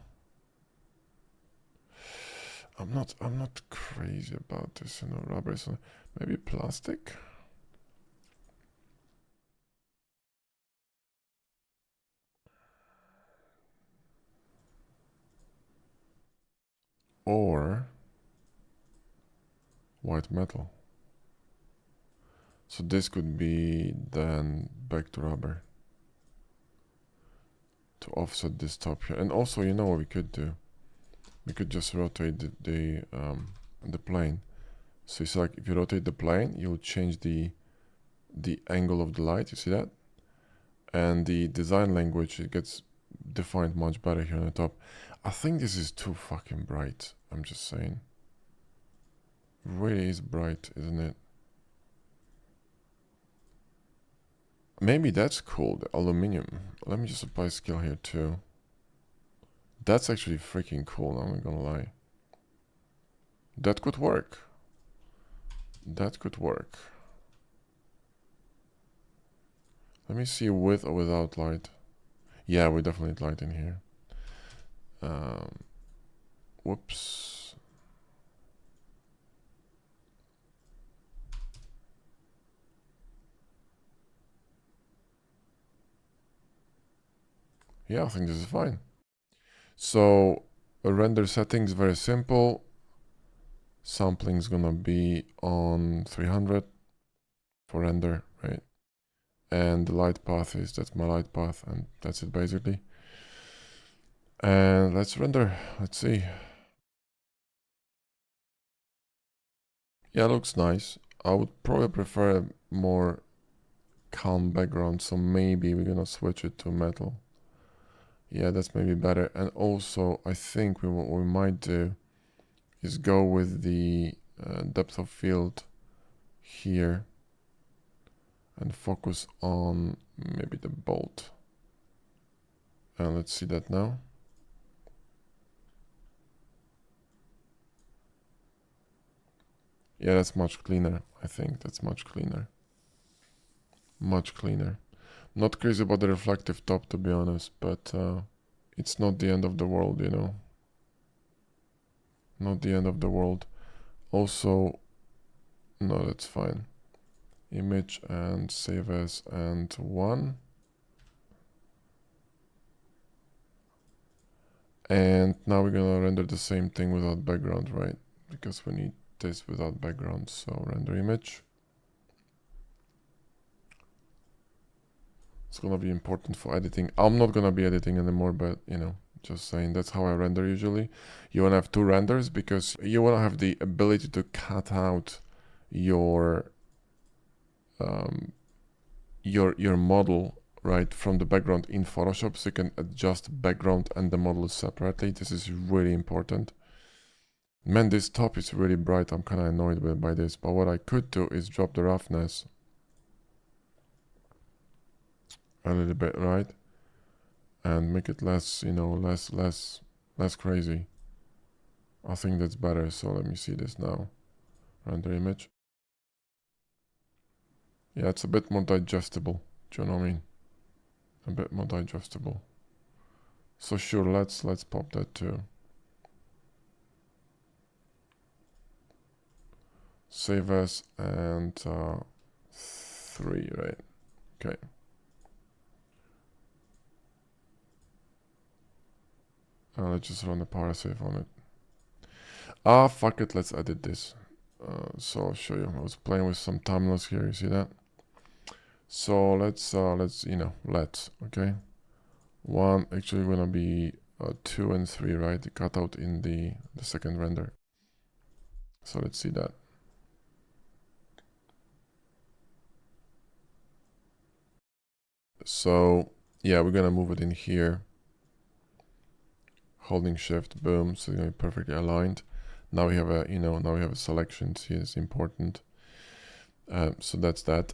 I'm not crazy about this, you know, rubber, so maybe plastic. Or white metal. So this could be then back to rubber to offset this top here. And also, you know what we could do? we could just rotate the plane. So it's like if you rotate the plane, you'll change the angle of the light. You see that? And the design language, it gets defined much better here on the top. I think this is too fucking bright. I'm just saying. Really is bright, isn't it? Maybe that's cool, the aluminum. Let me just apply scale here too. That's actually freaking cool, I'm not gonna lie. That could work. That could work. Let me see with or without light. Yeah, we definitely need light in here. Whoops. Yeah, I think this is fine. So render settings, very simple. Sampling is gonna be on 300 for render, right? And the light path is, that's my light path, and that's it basically. And let's render, let's see. Yeah, looks nice. I would probably prefer a more calm background, so maybe we're gonna switch it to metal. Yeah, that's maybe better. And also, I think what we might do is go with the depth of field here and focus on maybe the bolt. And let's see that now. Yeah, that's much cleaner. I think that's much cleaner. Much cleaner. Not crazy about the reflective top, to be honest, but it's not the end of the world, you know. Not the end of the world. Also, no, that's fine. Image and save as and 1. And now we're gonna render the same thing without background, right? Because we need this without background. So render image. It's gonna be important for editing. I'm not gonna be editing anymore, but you know, just saying, that's how I render usually. You wanna have 2 renders because you wanna have the ability to cut out your model, right, from the background in Photoshop, so you can adjust background and the model separately. This is really important. Man, this top is really bright. I'm kind of annoyed by this, but what I could do is drop the roughness a little bit, right, and make it less, you know, less crazy. I think that's better. So let me see this now. Render image. Yeah, it's a bit more digestible. Do you know what I mean? A bit more digestible. So sure, let's pop that too. Save as and 3, right? Okay. Let's just run the parasave on it. Ah, fuck it, let's edit this. So I'll show you. I was playing with some thumbnails here, you see that? So let's you know, okay. 1 actually gonna be 2 and 3, right? The cutout in the second render. So let's see that. So yeah, we're gonna move it in here. Holding shift, boom, so it's gonna be perfectly aligned. Now we have a, you know, now we have a selection. See, it's important. So that's that.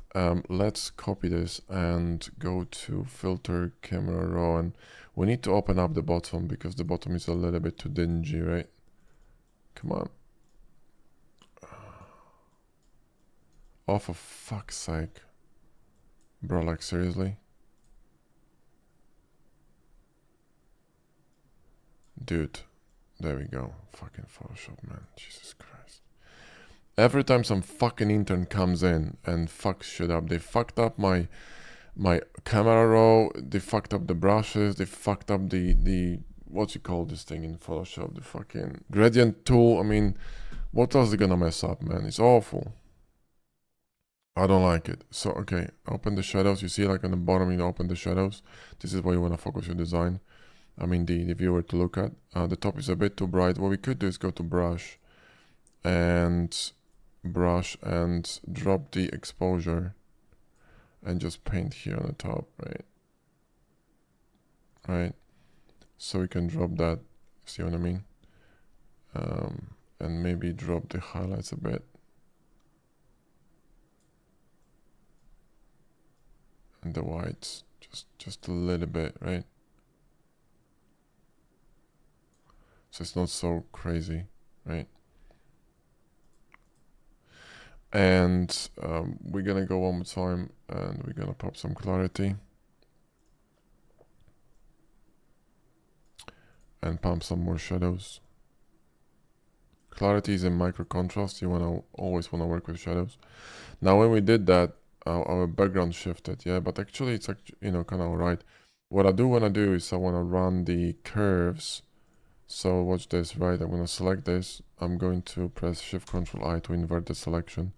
Let's copy this and go to filter, camera raw, and we need to open up the bottom because the bottom is a little bit too dingy, right? Come on. Oh, for fuck's sake. Bro, like seriously? Dude, there we go. Fucking Photoshop, man. Jesus Christ. Every time some fucking intern comes in and fucks shit up, they fucked up my camera raw, they fucked up the brushes, they fucked up the what you call this thing in Photoshop, the fucking gradient tool. I mean, what else they gonna mess up, man? It's awful. I don't like it. So, okay, open the shadows. You see like on the bottom, you open the shadows. This is where you wanna focus your design. I mean the viewer to look at. The top is a bit too bright. What we could do is go to brush and drop the exposure and just paint here on the top, right? So we can drop that, see what I mean? And maybe drop the highlights a bit. And the whites, just a little bit, right? So it's not so crazy, right? And we're gonna go one more time and we're gonna pop some clarity and pump some more shadows. Clarity is in micro contrast. You always wanna work with shadows. Now when we did that, our background shifted, yeah, but actually it's kind of alright. What I do wanna do is I wanna run the curves. So watch this, right? I'm gonna select this. I'm going to press Shift Control I to invert the selection,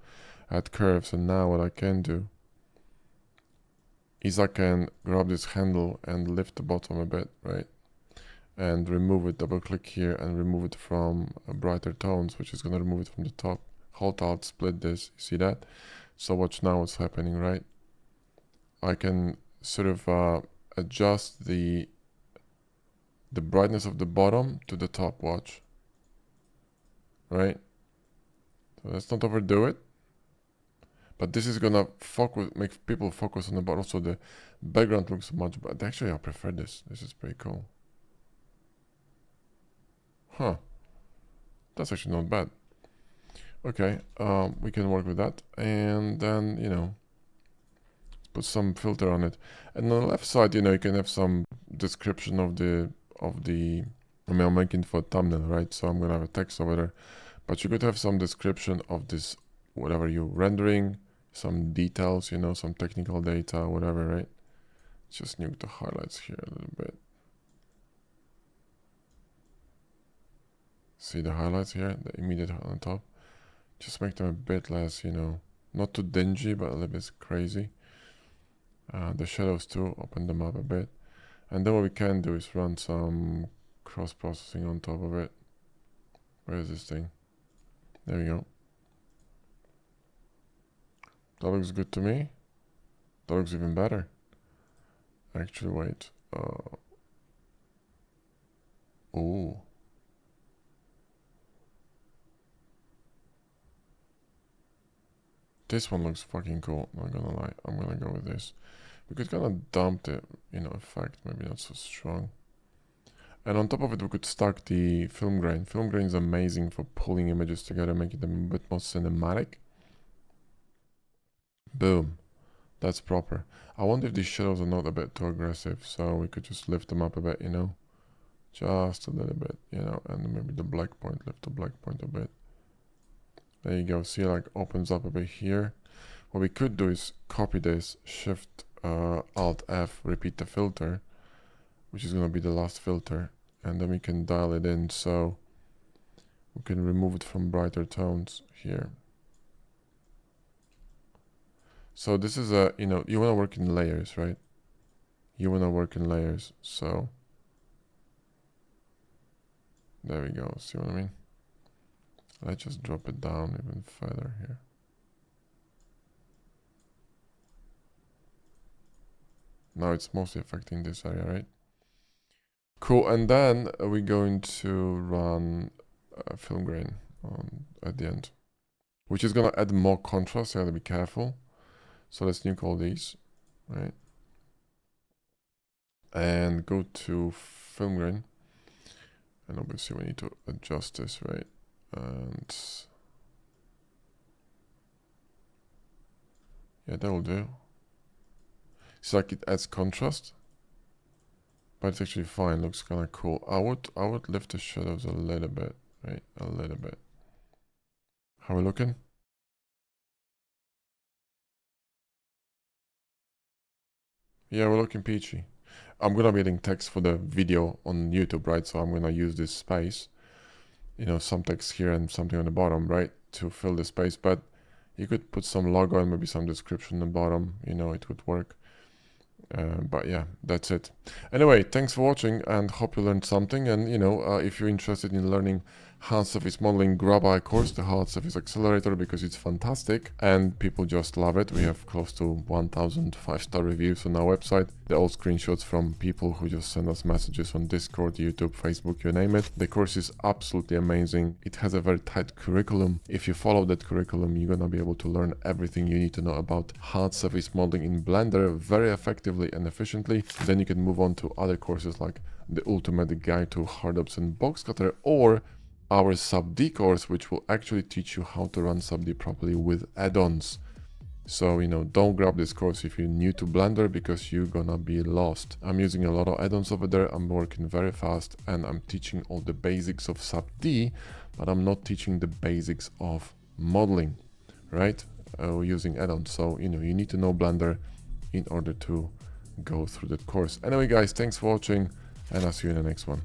add curves, and now what I can do is I can grab this handle and lift the bottom a bit, right? And remove it, double click here and remove it from brighter tones, which is gonna remove it from the top. Hold Alt, split this, you see that? So watch now what's happening, right? I can sort of adjust the brightness of the bottom to the top, watch. Right? So let's not overdo it. But this is gonna make people focus on the bottom, so the background looks much better. Actually, I prefer this. This is pretty cool. Huh. That's actually not bad. Okay, we can work with that. And then, put some filter on it. And on the left side, you can have some description of the, I mean, I'm making for a thumbnail, right? So I'm gonna have a text over there. But you could have some description of this, whatever you're rendering, some details, some technical data, whatever, right? Just nuke the highlights here a little bit. See the highlights here, the immediate on the top? Just make them a bit less, not too dingy, but a little bit crazy. The shadows too, open them up a bit. And then what we can do is run some cross-processing on top of it. Where is this thing? There we go. That looks good to me. That looks even better. Actually, wait. Oh. This one looks fucking cool, not gonna lie. I'm gonna go with this. We could kind of dump the, effect, maybe not so strong. And on top of it, we could stack the film grain. Film grain is amazing for pulling images together, making them a bit more cinematic. Boom. That's proper. I wonder if these shadows are not a bit too aggressive, so we could just lift them up a bit, just a little bit, and maybe the black point, lift the black point a bit. There you go. See, like opens up a bit here. What we could do is copy this, Shift Alt F, repeat the filter, which is gonna be the last filter, and then we can dial it in so we can remove it from brighter tones here. So this is you want to work in layers, right? You want to work in layers, so there we go. See what I mean? Let's just drop it down even further here. Now it's mostly affecting this area, right? Cool, and then we're going to run film grain at the end, which is gonna add more contrast, so you have to be careful. So let's nuke all these, right? And go to film grain. And obviously we need to adjust this, right? And yeah, that will do. It's like it adds contrast, but it's actually fine. Looks kind of cool. I would lift the shadows a little bit, right? A little bit. How are we looking? Yeah, we're looking peachy. I'm gonna be adding text for the video on YouTube, right? So I'm gonna use this space, some text here and something on the bottom, right? To fill the space, but you could put some logo and maybe some description on the bottom, it would work. But yeah, that's it. Anyway, thanks for watching and hope you learned something. And if you're interested in learning hard surface modeling, grab our course, the Hard Surface Accelerator, because it's fantastic and people just love it. We have close to 1,000 5-star reviews on our website. They're all screenshots from people who just send us messages on Discord, YouTube, Facebook, you name it. The course is absolutely amazing. It has a very tight curriculum. If you follow that curriculum, you're gonna be able to learn everything you need to know about hard surface modeling in Blender very effectively and efficiently. Then you can move on to other courses like the Ultimate Guide to Hardtops and Box Cutter, or our sub-D course, which will actually teach you how to run sub-D properly with add-ons. So, don't grab this course if you're new to Blender, because you're gonna be lost. I'm using a lot of add-ons over there. I'm working very fast and I'm teaching all the basics of sub-D, but I'm not teaching the basics of modeling, right? Using add-ons. So, you need to know Blender in order to go through that course. Anyway, guys, thanks for watching and I'll see you in the next one.